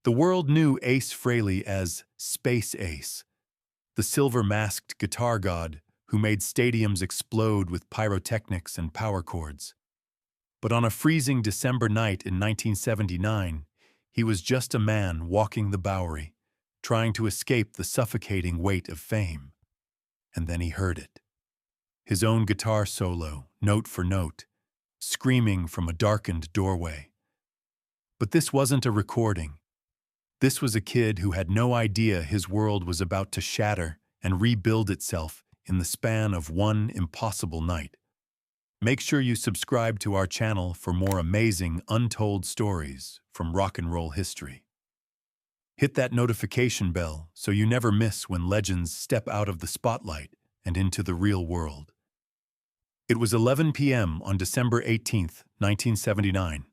The world knew Ace Frehley as Space Ace, the silver-masked guitar god who made stadiums explode with pyrotechnics and power chords. But on a freezing December night in 1979, he was just a man walking the Bowery, trying to escape the suffocating weight of fame. And then he heard it. His own guitar solo, note for note, screaming from a darkened doorway. But this wasn't a recording. This was a kid who had no idea his world was about to shatter and rebuild itself in the span of one impossible night. Make sure you subscribe to our channel for more amazing untold stories from rock and roll history. Hit that notification bell so you never miss when legends step out of the spotlight and into the real world. It was 11 p.m. on December 18, 1979.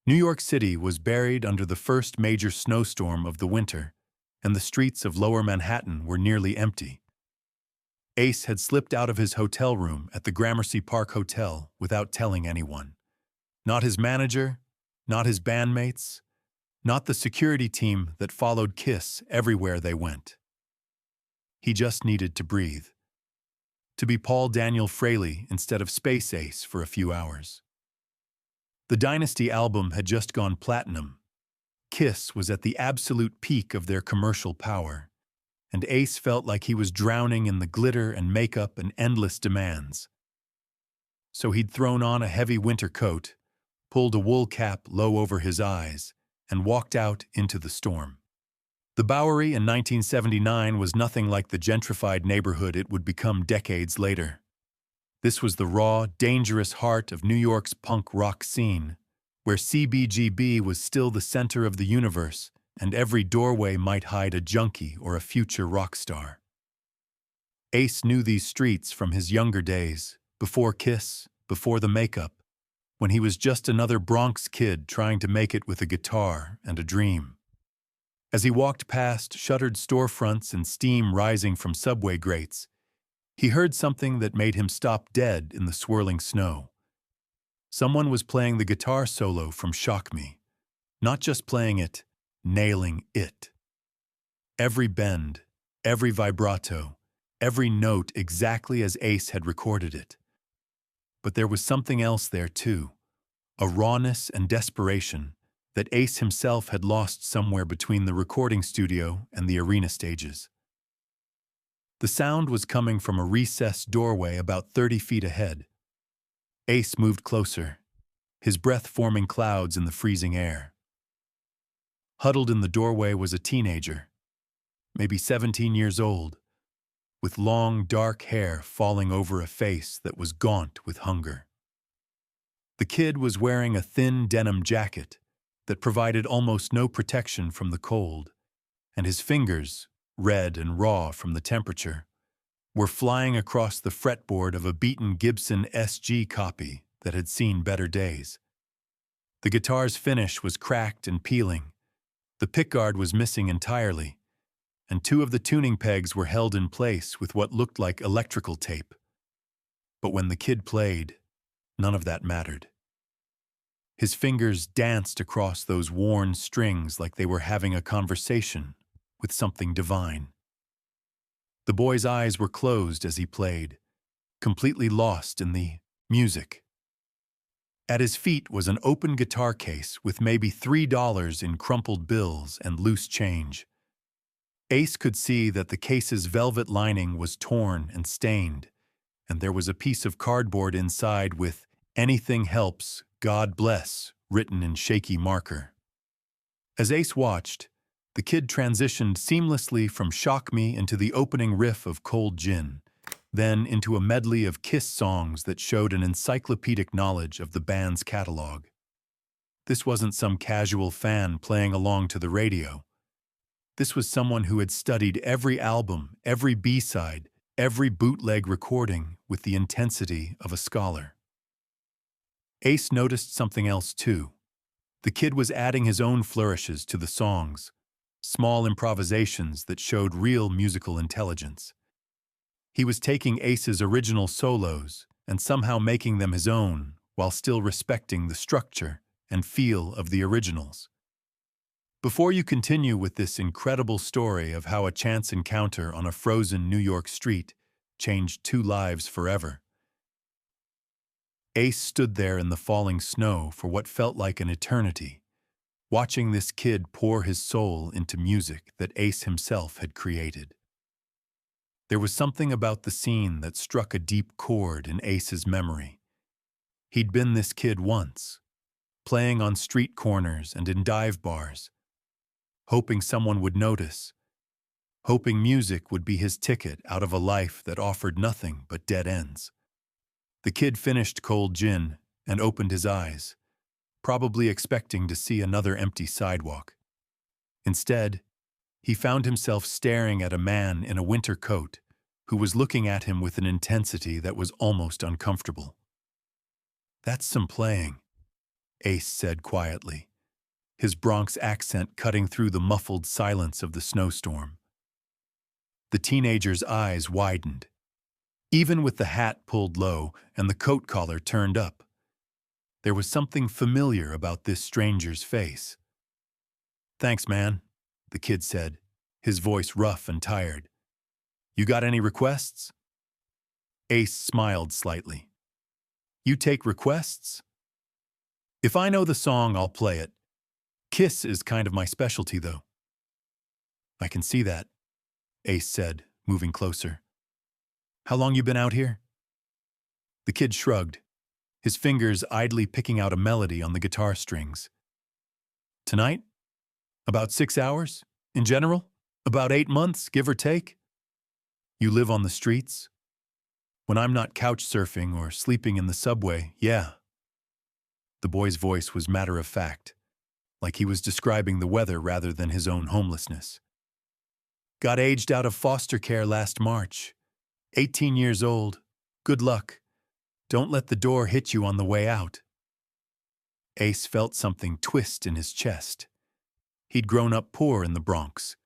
New York City was buried under the first major snowstorm of the winter, and the streets of Lower Manhattan were nearly empty. Ace had slipped out of his hotel room at the Gramercy Park Hotel without telling anyone. Not his manager, not his bandmates, not the security team that followed Kiss everywhere they went. He just needed to breathe. To be Paul Daniel Frehley instead of Space Ace for a few hours. The Dynasty album had just gone platinum. Kiss was at the absolute peak of their commercial power, and Ace felt like he was drowning in the glitter and makeup and endless demands. So he'd thrown on a heavy winter coat, pulled a wool cap low over his eyes, and walked out into the storm. The Bowery in 1979 was nothing like the gentrified neighborhood it would become decades later. This was the raw, dangerous heart of New York's punk rock scene, where CBGB was still the center of the universe, and every doorway might hide a junkie or a future rock star. Ace knew these streets from his younger days, before Kiss, before the makeup, when he was just another Bronx kid trying to make it with a guitar and a dream. As he walked past shuttered storefronts and steam rising from subway grates, he heard something that made him stop dead in the swirling snow. Someone was playing the guitar solo from Shock Me, not just playing it, nailing it. Every bend, every vibrato, every note exactly as Ace had recorded it. But there was something else there too, a rawness and desperation that Ace himself had lost somewhere between the recording studio and the arena stages. The sound was coming from a recessed doorway about 30 feet ahead. Ace moved closer, his breath forming clouds in the freezing air. Huddled in the doorway was a teenager, maybe 17 years old, with long, dark hair falling over a face that was gaunt with hunger. The kid was wearing a thin denim jacket that provided almost no protection from the cold, and his fingers, red and raw from the temperature, were flying across the fretboard of a beaten Gibson SG copy that had seen better days. The guitar's finish was cracked and peeling, the pickguard was missing entirely, and two of the tuning pegs were held in place with what looked like electrical tape. But when the kid played, none of that mattered. His fingers danced across those worn strings like they were having a conversation with something divine. The boy's eyes were closed as he played, completely lost in the music. At his feet was an open guitar case with maybe $3 in crumpled bills and loose change. Ace could see that the case's velvet lining was torn and stained, and there was a piece of cardboard inside with "Anything helps, God bless," written in shaky marker. As Ace watched, the kid transitioned seamlessly from Shock Me into the opening riff of Cold Gin, then into a medley of Kiss songs that showed an encyclopedic knowledge of the band's catalog. This wasn't some casual fan playing along to the radio. This was someone who had studied every album, every B-side, every bootleg recording with the intensity of a scholar. Ace noticed something else too. The kid was adding his own flourishes to the songs, small improvisations that showed real musical intelligence. He was taking Ace's original solos and somehow making them his own while still respecting the structure and feel of the originals. Before you continue with this incredible story of how a chance encounter on a frozen New York street changed two lives forever, Ace stood there in the falling snow for what felt like an eternity, watching this kid pour his soul into music that Ace himself had created. There was something about the scene that struck a deep chord in Ace's memory. He'd been this kid once, playing on street corners and in dive bars, hoping someone would notice, hoping music would be his ticket out of a life that offered nothing but dead ends. The kid finished cold gin and opened his eyes, probably expecting to see another empty sidewalk. Instead, he found himself staring at a man in a winter coat who was looking at him with an intensity that was almost uncomfortable. "That's some playing," Ace said quietly, his Bronx accent cutting through the muffled silence of the snowstorm. The teenager's eyes widened, even with the hat pulled low and the coat collar turned up. There was something familiar about this stranger's face. "Thanks, man," the kid said, his voice rough and tired. "You got any requests?" Ace smiled slightly. "You take requests?" "If I know the song, I'll play it. Kiss is kind of my specialty, though." "I can see that," Ace said, moving closer. "How long you been out here?" The kid shrugged, his fingers idly picking out a melody on the guitar strings. "Tonight? About 6 hours? In general? About 8 months, give or take?" "You live on the streets?" "When I'm not couch surfing or sleeping in the subway, yeah." The boy's voice was matter-of-fact, like he was describing the weather rather than his own homelessness. "Got aged out of foster care last March. 18 years old. Good luck. Don't let the door hit you on the way out." Ace felt something twist in his chest. He'd grown up poor in the Bronx,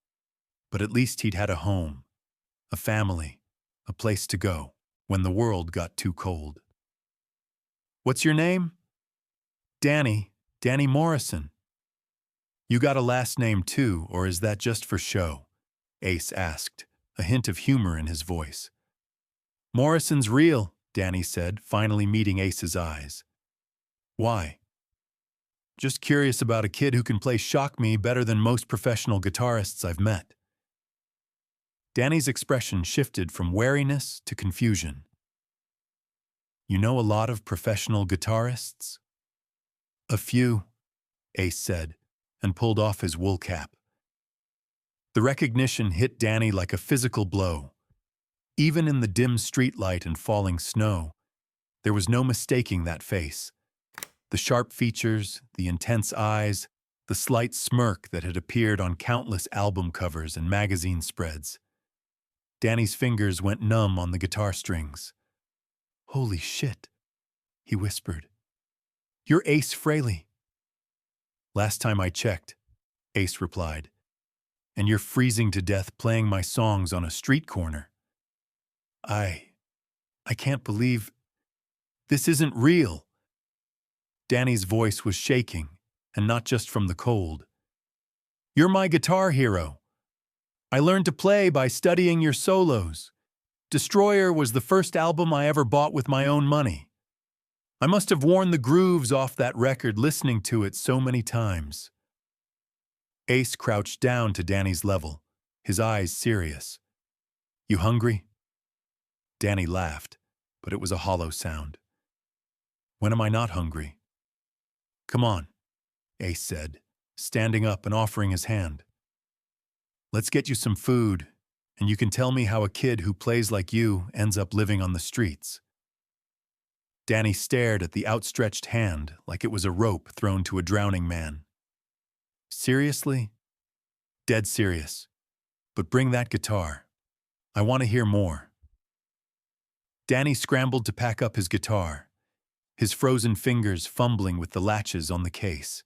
but at least he'd had a home, a family, a place to go when the world got too cold. "What's your name?" Danny Morrison." "You got a last name too, or is that just for show?" Ace asked, a hint of humor in his voice. "Morrison's real," Danny said, finally meeting Ace's eyes. "Why?" "Just curious about a kid who can play Shock Me better than most professional guitarists I've met." Danny's expression shifted from wariness to confusion. "You know a lot of professional guitarists?" "A few," Ace said, and pulled off his wool cap. The recognition hit Danny like a physical blow. Even in the dim streetlight and falling snow, there was no mistaking that face. The sharp features, the intense eyes, the slight smirk that had appeared on countless album covers and magazine spreads. Danny's fingers went numb on the guitar strings. "Holy shit," he whispered. "You're Ace Frehley." "Last time I checked," Ace replied. "And you're freezing to death playing my songs on a street corner." I can't believe... This isn't real." Danny's voice was shaking, and not just from the cold. "You're my guitar hero. I learned to play by studying your solos. Destroyer was the first album I ever bought with my own money. I must have worn the grooves off that record listening to it so many times." Ace crouched down to Danny's level, his eyes serious. "You hungry?" Danny laughed, but it was a hollow sound. "When am I not hungry?" "Come on," Ace said, standing up and offering his hand. "Let's get you some food, and you can tell me how a kid who plays like you ends up living on the streets." Danny stared at the outstretched hand like it was a rope thrown to a drowning man. "Seriously?" "Dead serious. But bring that guitar. I want to hear more." Danny scrambled to pack up his guitar, his frozen fingers fumbling with the latches on the case.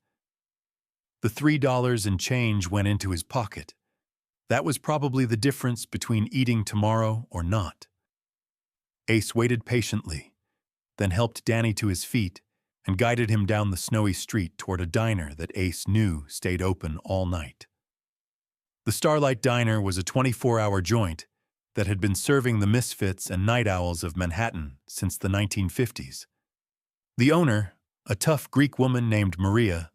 The $3 and change went into his pocket. That was probably the difference between eating tomorrow or not. Ace waited patiently, then helped Danny to his feet and guided him down the snowy street toward a diner that Ace knew stayed open all night. The Starlight Diner was a 24-hour joint that had been serving the misfits and night owls of Manhattan since the 1950s. The owner, a tough Greek woman named Maria,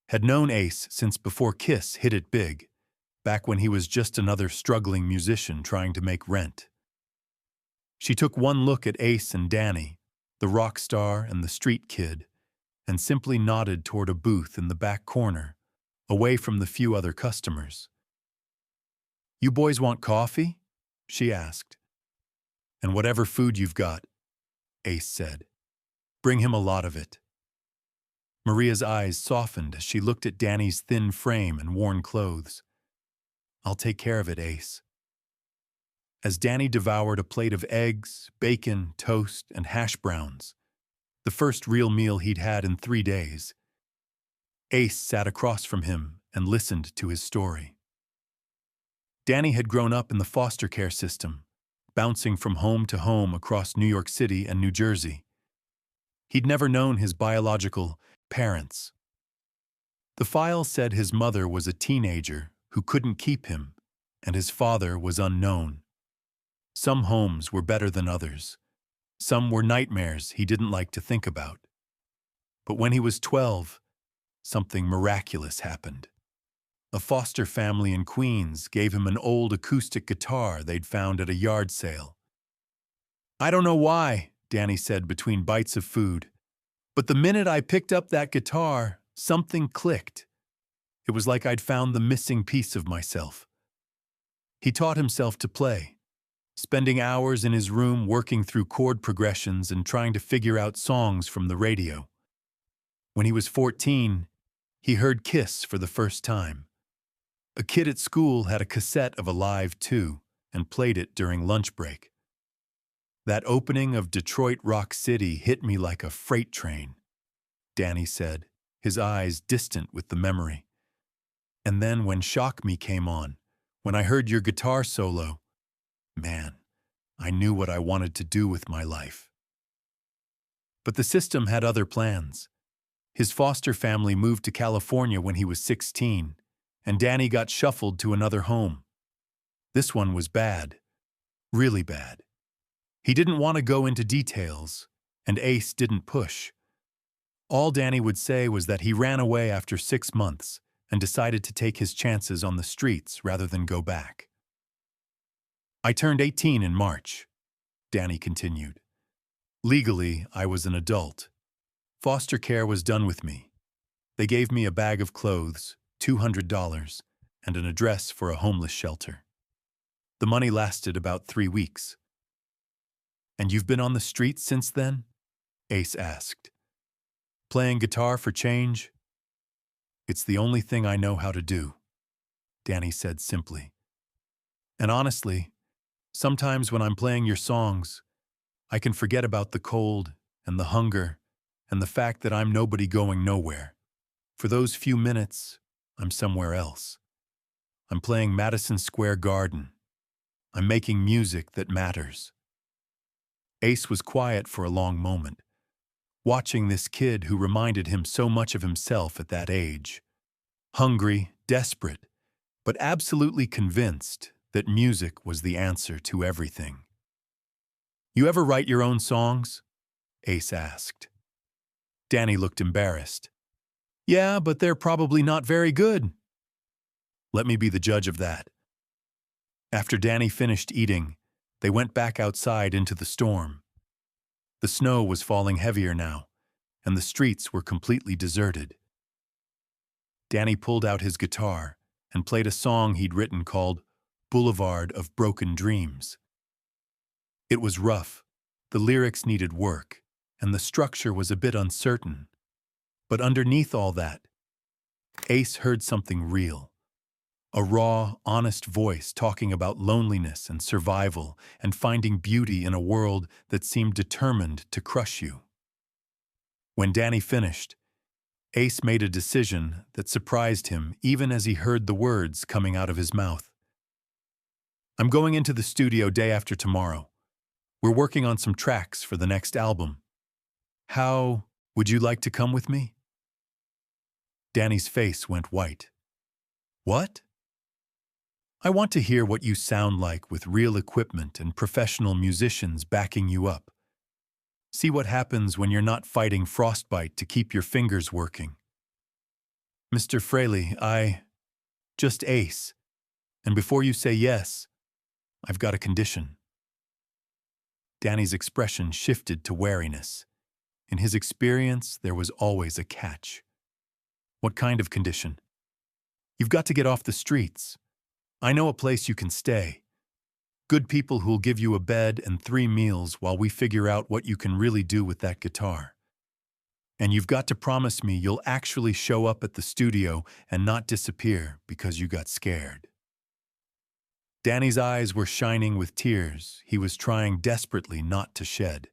had known Ace since before Kiss hit it big, back when he was just another struggling musician trying to make rent. She took one look at Ace and Danny, the rock star and the street kid, and simply nodded toward a booth in the back corner, away from the few other customers. "You boys want coffee?" she asked. "And whatever food you've got," Ace said. "Bring him a lot of it." Maria's eyes softened as she looked at Danny's thin frame and worn clothes. "I'll take care of it, Ace." As Danny devoured a plate of eggs, bacon, toast, and hash browns, the first real meal he'd had in 3 days, Ace sat across from him and listened to his story. Danny had grown up in the foster care system, bouncing from home to home across New York City and New Jersey. He'd never known his biological parents. The file said his mother was a teenager who couldn't keep him, and his father was unknown. Some homes were better than others. Some were nightmares he didn't like to think about. But when he was 12, something miraculous happened. A foster family in Queens gave him an old acoustic guitar they'd found at a yard sale. "I don't know why," Danny said between bites of food, "but the minute I picked up that guitar, something clicked. It was like I'd found the missing piece of myself." He taught himself to play, spending hours in his room working through chord progressions and trying to figure out songs from the radio. When he was 14, he heard Kiss for the first time. A kid at school had a cassette of Alive 2 and played it during lunch break. "That opening of Detroit Rock City hit me like a freight train," Danny said, his eyes distant with the memory. "And then when Shock Me came on, when I heard your guitar solo, man, I knew what I wanted to do with my life." But the system had other plans. His foster family moved to California when he was 16, and Danny got shuffled to another home. This one was bad, really bad. He didn't want to go into details, and Ace didn't push. All Danny would say was that he ran away after 6 months and decided to take his chances on the streets rather than go back. "I turned 18 in March," Danny continued. "Legally, I was an adult. Foster care was done with me. They gave me a bag of clothes, $200, and an address for a homeless shelter. The money lasted about 3 weeks." "And you've been on the streets since then?" Ace asked. "Playing guitar for change?" "It's the only thing I know how to do," Danny said simply. "And honestly, sometimes when I'm playing your songs, I can forget about the cold and the hunger and the fact that I'm nobody going nowhere. For those few minutes, I'm somewhere else. I'm playing Madison Square Garden. I'm making music that matters." Ace was quiet for a long moment, watching this kid who reminded him so much of himself at that age. Hungry, desperate, but absolutely convinced that music was the answer to everything. "You ever write your own songs?" Ace asked. Danny looked embarrassed. "Yeah, but they're probably not very good." "Let me be the judge of that." After Danny finished eating, they went back outside into the storm. The snow was falling heavier now, and the streets were completely deserted. Danny pulled out his guitar and played a song he'd written called "Boulevard of Broken Dreams." It was rough, the lyrics needed work, and the structure was a bit uncertain. But underneath all that, Ace heard something real. A raw, honest voice talking about loneliness and survival and finding beauty in a world that seemed determined to crush you. When Danny finished, Ace made a decision that surprised him even as he heard the words coming out of his mouth. "I'm going into the studio day after tomorrow. We're working on some tracks for the next album. How Would you like to come with me? Danny's face went white. What? I want to hear what you sound like with real equipment and professional musicians backing you up. See what happens when you're not fighting frostbite to keep your fingers working. Mr. Frehley, just Ace. And before you say yes, I've got a condition. Danny's expression shifted to wariness. In his experience, there was always a catch. What kind of condition? You've got to get off the streets. I know a place you can stay. Good people who'll give you a bed and 3 meals while we figure out what you can really do with that guitar. And you've got to promise me you'll actually show up at the studio and not disappear because you got scared. Danny's eyes were shining with tears he was trying desperately not to shed.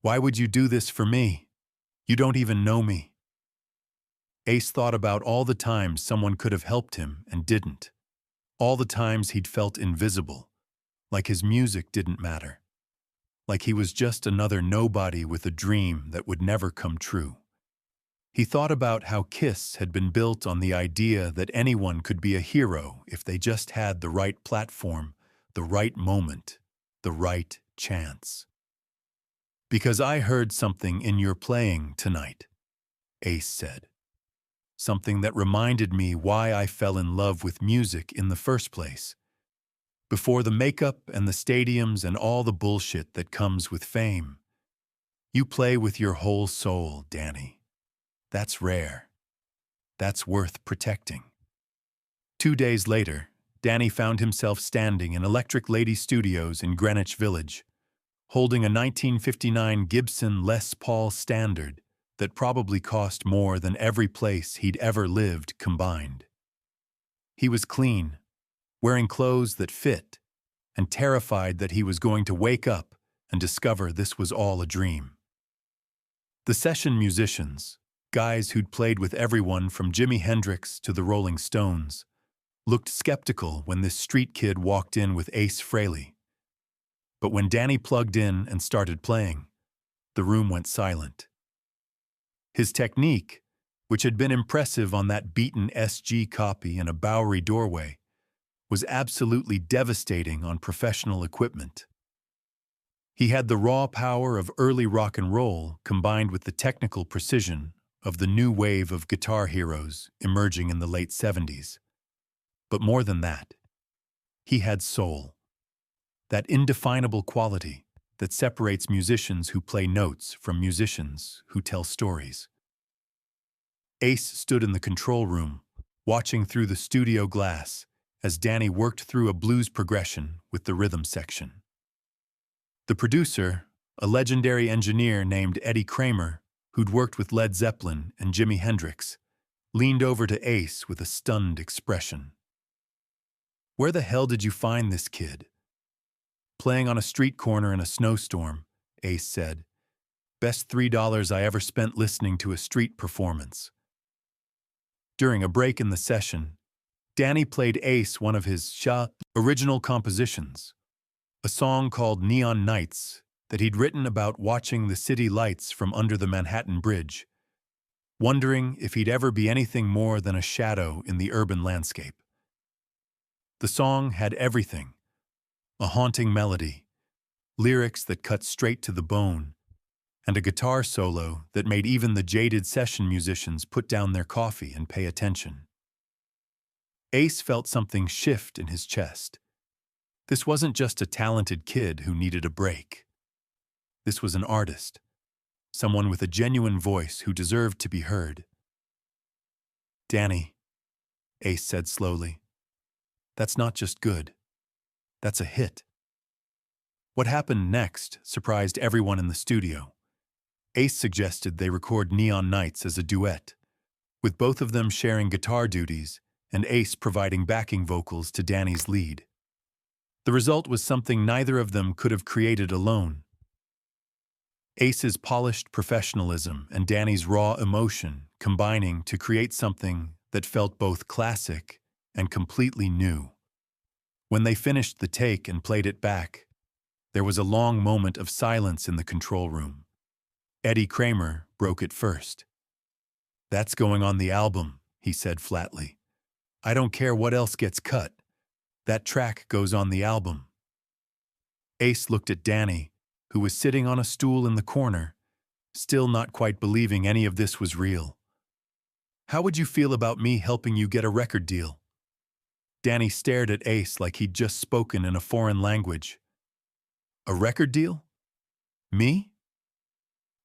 Why would you do this for me? You don't even know me. Ace thought about all the times someone could have helped him and didn't. All the times he'd felt invisible, like his music didn't matter. Like he was just another nobody with a dream that would never come true. He thought about how Kiss had been built on the idea that anyone could be a hero if they just had the right platform, the right moment, the right chance. Because I heard something in your playing tonight, Ace said. Something that reminded me why I fell in love with music in the first place. Before the makeup and the stadiums and all the bullshit that comes with fame. You play with your whole soul, Danny. That's rare. That's worth protecting. 2 days later, Danny found himself standing in Electric Lady Studios in Greenwich Village, holding a 1959 Gibson Les Paul Standard that probably cost more than every place he'd ever lived combined. He was clean, wearing clothes that fit, and terrified that he was going to wake up and discover this was all a dream. The session musicians, guys who'd played with everyone from Jimi Hendrix to the Rolling Stones, looked skeptical when this street kid walked in with Ace Frehley. But when Danny plugged in and started playing, the room went silent. His technique, which had been impressive on that beaten SG copy in a Bowery doorway, was absolutely devastating on professional equipment. He had the raw power of early rock and roll combined with the technical precision of the new wave of guitar heroes emerging in the late 70s. But more than that, he had soul. That indefinable quality that separates musicians who play notes from musicians who tell stories. Ace stood in the control room, watching through the studio glass as Danny worked through a blues progression with the rhythm section. The producer, a legendary engineer named Eddie Kramer, who'd worked with Led Zeppelin and Jimi Hendrix, leaned over to Ace with a stunned expression. "Where the hell did you find this kid?" "Playing on a street corner in a snowstorm," Ace said. "Best $3 I ever spent listening to a street performance." During a break in the session, Danny played Ace one of his original compositions, a song called Neon Nights that he'd written about watching the city lights from under the Manhattan Bridge, wondering if he'd ever be anything more than a shadow in the urban landscape. The song had everything: a haunting melody, lyrics that cut straight to the bone, and a guitar solo that made even the jaded session musicians put down their coffee and pay attention. Ace felt something shift in his chest. This wasn't just a talented kid who needed a break. This was an artist, someone with a genuine voice who deserved to be heard. "Danny," Ace said slowly, "that's not just good. That's a hit." What happened next surprised everyone in the studio. Ace suggested they record Neon Nights as a duet, with both of them sharing guitar duties and Ace providing backing vocals to Danny's lead. The result was something neither of them could have created alone. Ace's polished professionalism and Danny's raw emotion combining to create something that felt both classic and completely new. When they finished the take and played it back, there was a long moment of silence in the control room. Eddie Kramer broke it first. "That's going on the album," he said flatly. "I don't care what else gets cut. That track goes on the album." Ace looked at Danny, who was sitting on a stool in the corner, still not quite believing any of this was real. "How would you feel about me helping you get a record deal?" Danny stared at Ace like he'd just spoken in a foreign language. "A record deal? Me?"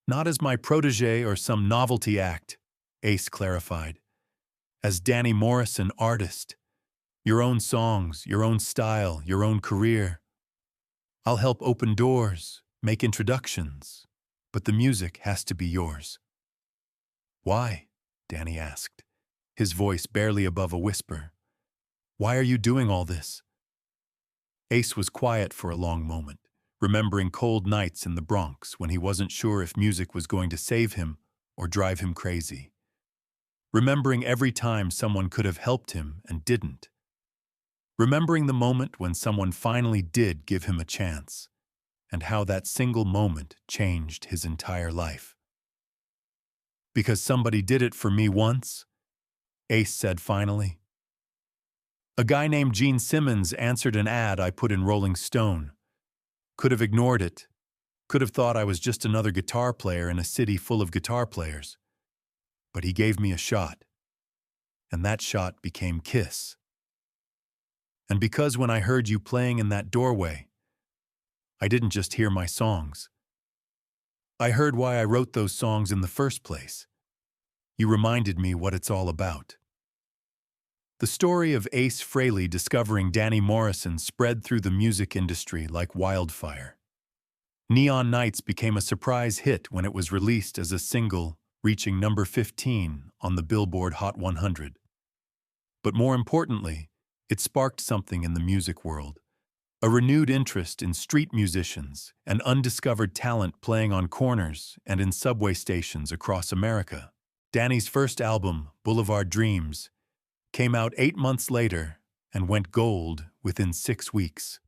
"Not as my protege or some novelty act," Ace clarified. "As Danny Morrison, artist. Your own songs, your own style, your own career. I'll help open doors, make introductions, but the music has to be yours." "Why?" Danny asked, his voice barely above a whisper. "Why are you doing all this?" Ace was quiet for a long moment, remembering cold nights in the Bronx when he wasn't sure if music was going to save him or drive him crazy. Remembering every time someone could have helped him and didn't. Remembering the moment when someone finally did give him a chance, and how that single moment changed his entire life. "Because somebody did it for me once," Ace said finally. "A guy named Gene Simmons answered an ad I put in Rolling Stone. Could have ignored it. Could have thought I was just another guitar player in a city full of guitar players. But he gave me a shot. And that shot became Kiss. And because when I heard you playing in that doorway, I didn't just hear my songs. I heard why I wrote those songs in the first place. You reminded me what it's all about." The story of Ace Frehley discovering Danny Morrison spread through the music industry like wildfire. Neon Nights became a surprise hit when it was released as a single, reaching number 15 on the Billboard Hot 100. But more importantly, it sparked something in the music world, a renewed interest in street musicians and undiscovered talent playing on corners and in subway stations across America. Danny's first album, Boulevard Dreams, came out 8 months later and went gold within 6 weeks.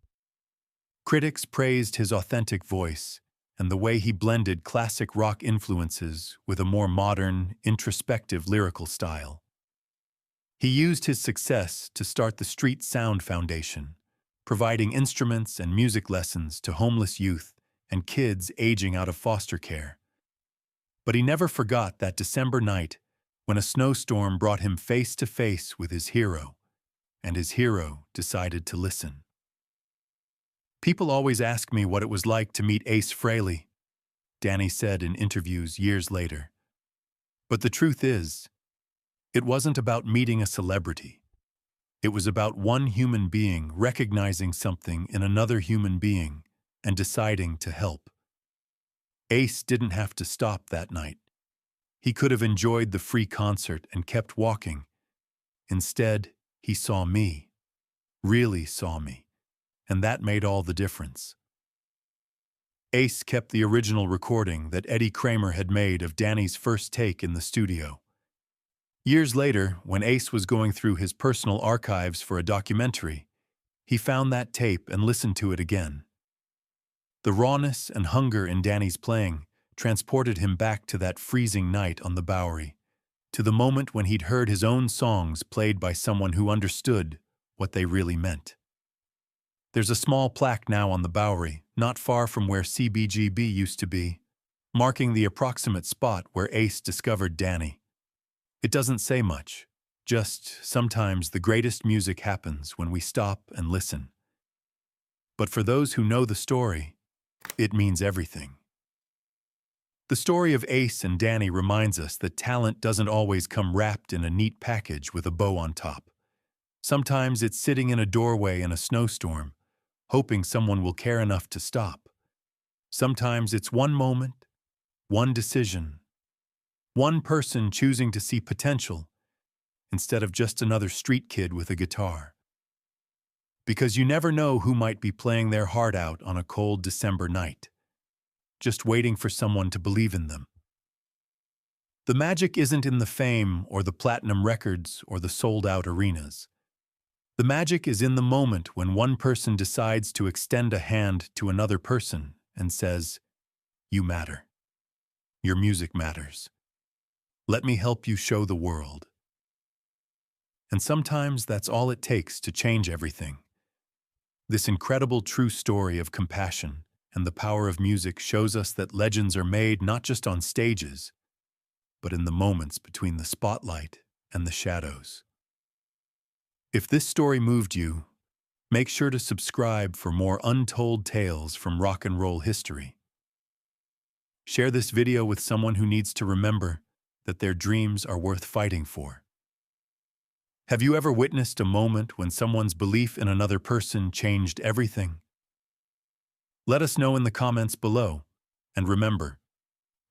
Critics praised his authentic voice and the way he blended classic rock influences with a more modern, introspective lyrical style. He used his success to start the Street Sound Foundation, providing instruments and music lessons to homeless youth and kids aging out of foster care. But he never forgot that December night when a snowstorm brought him face to face with his hero, and his hero decided to listen. "People always ask me what it was like to meet Ace Frehley," Danny said in interviews years later. "But the truth is, it wasn't about meeting a celebrity. It was about one human being recognizing something in another human being and deciding to help." Ace didn't have to stop that night. He could have enjoyed the free concert and kept walking. Instead, he saw me, really saw me, and that made all the difference. Ace kept the original recording that Eddie Kramer had made of Danny's first take in the studio. Years later, when Ace was going through his personal archives for a documentary, he found that tape and listened to it again. The rawness and hunger in Danny's playing transported him back to that freezing night on the Bowery, to the moment when he'd heard his own songs played by someone who understood what they really meant. There's a small plaque now on the Bowery, not far from where CBGB used to be, marking the approximate spot where Ace discovered Danny. It doesn't say much, just sometimes the greatest music happens when we stop and listen. But for those who know the story, it means everything. The story of Ace and Danny reminds us that talent doesn't always come wrapped in a neat package with a bow on top. Sometimes it's sitting in a doorway in a snowstorm, hoping someone will care enough to stop. Sometimes it's one moment, one decision, one person choosing to see potential instead of just another street kid with a guitar. Because you never know who might be playing their heart out on a cold December night, just waiting for someone to believe in them. The magic isn't in the fame or the platinum records or the sold-out arenas. The magic is in the moment when one person decides to extend a hand to another person and says, "You matter." Your music matters. Let me help you show the world. And sometimes that's all it takes to change everything. This incredible true story of compassion and the power of music shows us that legends are made not just on stages, but in the moments between the spotlight and the shadows. If this story moved you, make sure to subscribe for more untold tales from rock and roll history. Share this video with someone who needs to remember that their dreams are worth fighting for. Have you ever witnessed a moment when someone's belief in another person changed everything? Let us know in the comments below. And remember,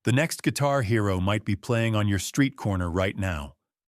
the next guitar hero might be playing on your street corner right now.